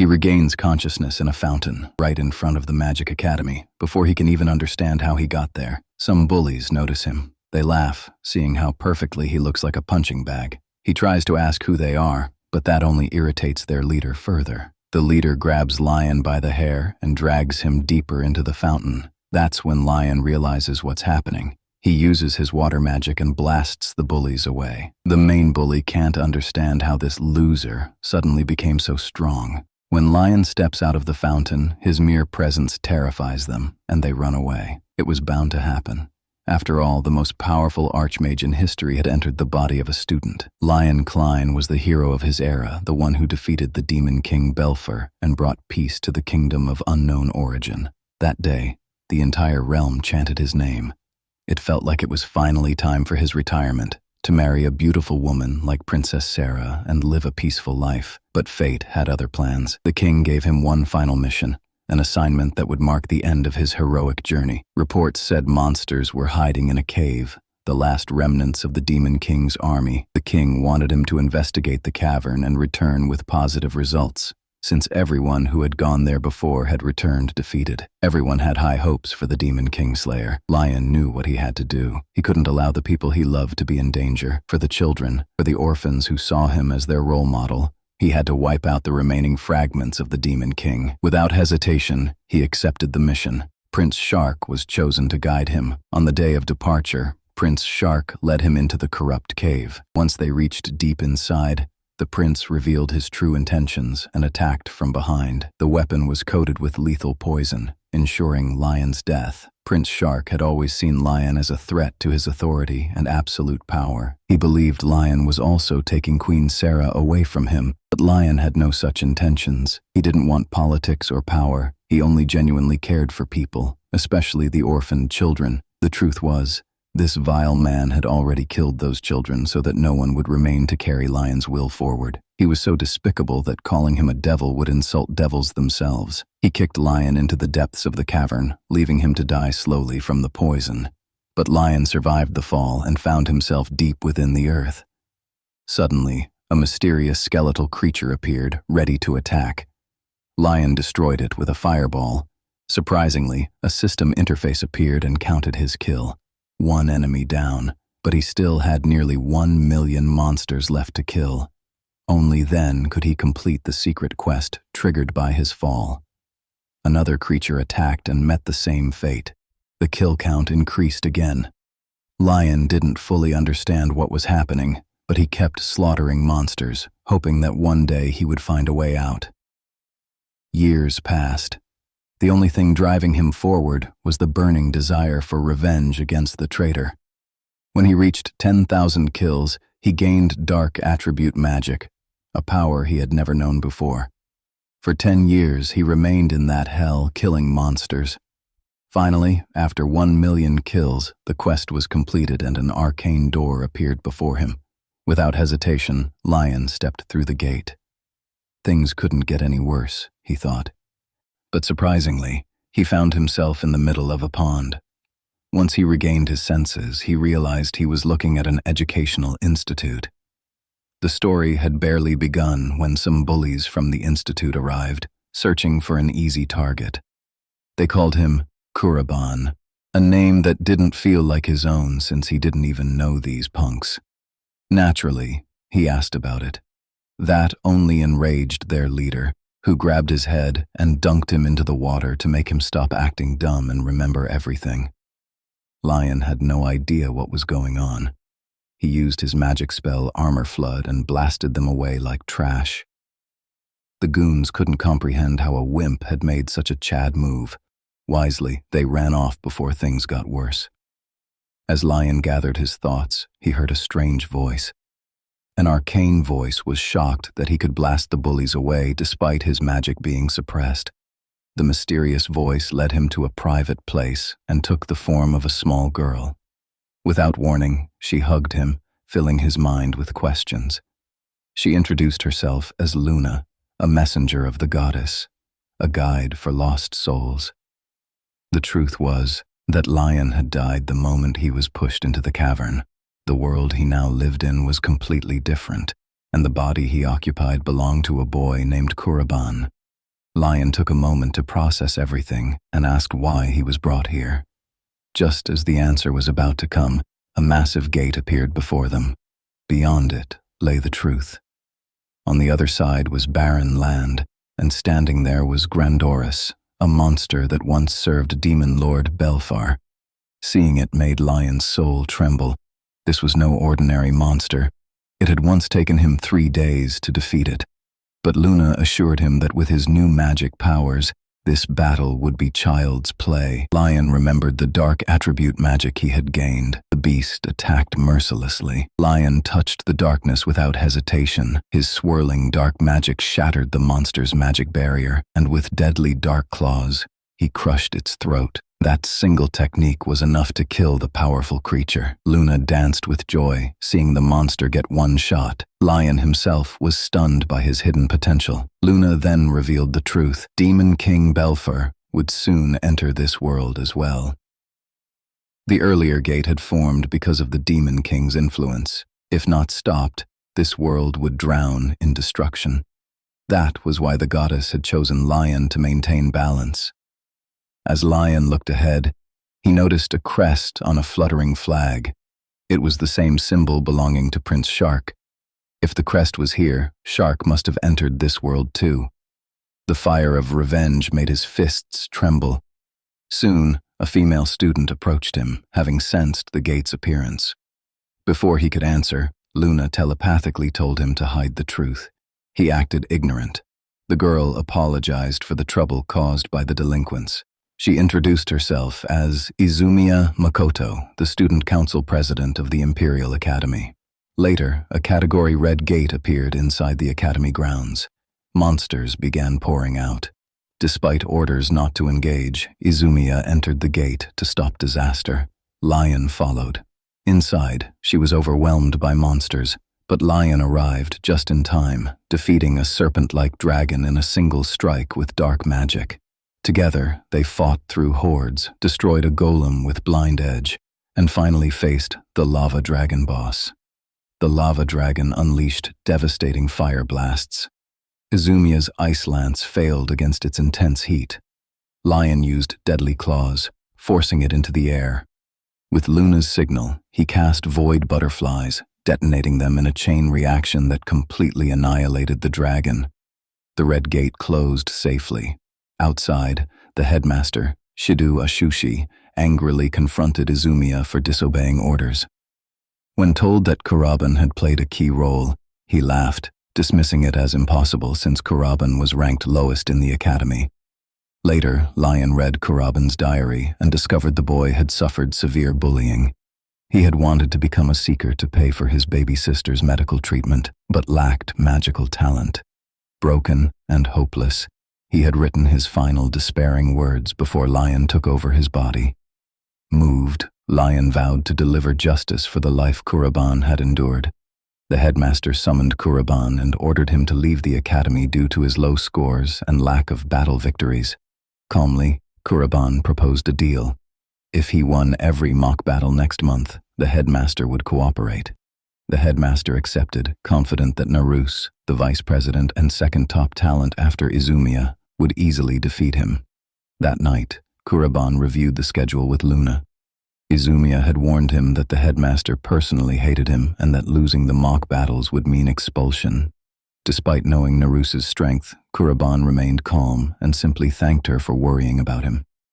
He regains consciousness in a fountain, right in front of the Magic Academy. Before he can even understand how he got there, some bullies notice him. They laugh, seeing how perfectly he looks like a punching bag. He tries to ask who they are, but that only irritates their leader further. The leader grabs Lion by the hair and drags him deeper into the fountain. That's when Lion realizes what's happening. He uses his water magic and blasts the bullies away. The main bully can't understand how this loser suddenly became so strong. When Lion steps out of the fountain, his mere presence terrifies them, and they run away. It was bound to happen. After all, the most powerful Archmage in history had entered the body of a student. Lion Klein was the hero of his era, the one who defeated the Demon King Belphar and brought peace to the kingdom of unknown origin. That day, the entire realm chanted his name. It felt like it was finally time for his retirement, to marry a beautiful woman like Princess Sarah and live a peaceful life. But fate had other plans. The king gave him one final mission, an assignment that would mark the end of his heroic journey. Reports said monsters were hiding in a cave, the last remnants of the Demon King's army. The king wanted him to investigate the cavern and return with positive results, since everyone who had gone there before had returned defeated. Everyone had high hopes for the Demon King Slayer. Lion knew what he had to do. He couldn't allow the people he loved to be in danger. For the children, for the orphans who saw him as their role model, he had to wipe out the remaining fragments of the Demon King. Without hesitation, he accepted the mission. Prince Shark was chosen to guide him. On the day of departure, Prince Shark led him into the corrupt cave. Once they reached deep inside, the prince revealed his true intentions and attacked from behind. The weapon was coated with lethal poison, ensuring Lion's death. Prince Shark had always seen Lion as a threat to his authority and absolute power. He believed Lion was also taking Queen Sarah away from him, but Lion had no such intentions. He didn't want politics or power. He only genuinely cared for people, especially the orphaned children. The truth was, this vile man had already killed those children so that no one would remain to carry Lion's will forward. He was so despicable that calling him a devil would insult devils themselves. He kicked Lion into the depths of the cavern, leaving him to die slowly from the poison. But Lion survived the fall and found himself deep within the earth. Suddenly, a mysterious skeletal creature appeared, ready to attack. Lion destroyed it with a fireball. Surprisingly, a system interface appeared and counted his kill. One enemy down, but he still had nearly 1 million monsters left to kill. Only then could he complete the secret quest triggered by his fall. Another creature attacked and met the same fate. The kill count increased again. Lion didn't fully understand what was happening, but he kept slaughtering monsters, hoping that one day he would find a way out. Years passed. The only thing driving him forward was the burning desire for revenge against the traitor. When he reached 10,000 kills, he gained dark attribute magic, a power he had never known before. For 10 years, he remained in that hell, killing monsters. Finally, after 1 million kills, the quest was completed and an arcane door appeared before him. Without hesitation, Lion stepped through the gate. Things couldn't get any worse, he thought. But surprisingly, he found himself in the middle of a pond. Once he regained his senses, he realized he was looking at an educational institute. The story had barely begun when some bullies from the institute arrived, searching for an easy target. They called him Kuraban, a name that didn't feel like his own since he didn't even know these punks. Naturally, he asked about it. That only enraged their leader, who grabbed his head and dunked him into the water to make him stop acting dumb and remember everything. Lion had no idea what was going on. He used his magic spell Armor Flood and blasted them away like trash. The goons couldn't comprehend how a wimp had made such a Chad move. Wisely, they ran off before things got worse. As Lion gathered his thoughts, he heard a strange voice. An arcane voice was shocked that he could blast the bullies away despite his magic being suppressed. The mysterious voice led him to a private place and took the form of a small girl. Without warning, she hugged him, filling his mind with questions. She introduced herself as Luna, a messenger of the goddess, a guide for lost souls. The truth was that Lion had died the moment he was pushed into the cavern. The world he now lived in was completely different, and the body he occupied belonged to a boy named Kuraban. Lion took a moment to process everything and asked why he was brought here. Just as the answer was about to come, a massive gate appeared before them. Beyond it lay the truth. On the other side was barren land, and standing there was Grandorus, a monster that once served Demon Lord Belphar. Seeing it made Lion's soul tremble. This was no ordinary monster. It had once taken him 3 days to defeat it. But Luna assured him that with his new magic powers, this battle would be child's play. Lion remembered the dark attribute magic he had gained. The beast attacked mercilessly. Lion touched the darkness without hesitation. His swirling dark magic shattered the monster's magic barrier, and with deadly dark claws, he crushed its throat. That single technique was enough to kill the powerful creature. Luna danced with joy, seeing the monster get one shot. Lion himself was stunned by his hidden potential. Luna then revealed the truth. Demon King Belphar would soon enter this world as well. The earlier gate had formed because of the Demon King's influence. If not stopped, this world would drown in destruction. That was why the goddess had chosen Lion to maintain balance. As Lion looked ahead, he noticed a crest on a fluttering flag. It was the same symbol belonging to Prince Shark. If the crest was here, Shark must have entered this world too. The fire of revenge made his fists tremble. Soon, a female student approached him, having sensed the gate's appearance. Before he could answer, Luna telepathically told him to hide the truth. He acted ignorant. The girl apologized for the trouble caused by the delinquents. She introduced herself as Izumiya Makoto, the student council president of the Imperial Academy. Later, a Category Red gate appeared inside the academy grounds. Monsters began pouring out. Despite orders not to engage, Izumiya entered the gate to stop disaster. Lion followed. Inside, she was overwhelmed by monsters, but Lion arrived just in time, defeating a serpent-like dragon in a single strike with dark magic. Together, they fought through hordes, destroyed a golem with blind edge, and finally faced the lava dragon boss. The lava dragon unleashed devastating fire blasts. Izumiya's ice lance failed against its intense heat. Lion used deadly claws, forcing it into the air. With Luna's signal, he cast void butterflies, detonating them in a chain reaction that completely annihilated the dragon. The red gate closed safely. Outside, the headmaster, Shidu Ashushi, angrily confronted Izumiya for disobeying orders. When told that Kuraban had played a key role, he laughed, dismissing it as impossible since Kuraban was ranked lowest in the academy. Later, Lion read Kuraban's diary and discovered the boy had suffered severe bullying. He had wanted to become a seeker to pay for his baby sister's medical treatment, but lacked magical talent. Broken and hopeless, he had written his final despairing words before Lion took over his body. Moved, Lion vowed to deliver justice for the life Kuraban had endured. The headmaster summoned Kuraban and ordered him to leave the academy due to his low scores and lack of battle victories. Calmly, Kuraban proposed a deal. If he won every mock battle next month, the headmaster would cooperate. The headmaster accepted, confident that Naruse, the vice president and second top talent after Izumiya, would easily defeat him. That night, Kuraban reviewed the schedule with Luna. Izumiya had warned him that the headmaster personally hated him and that losing the mock battles would mean expulsion. Despite knowing Naruse's strength, Kuraban remained calm and simply thanked her for worrying about him.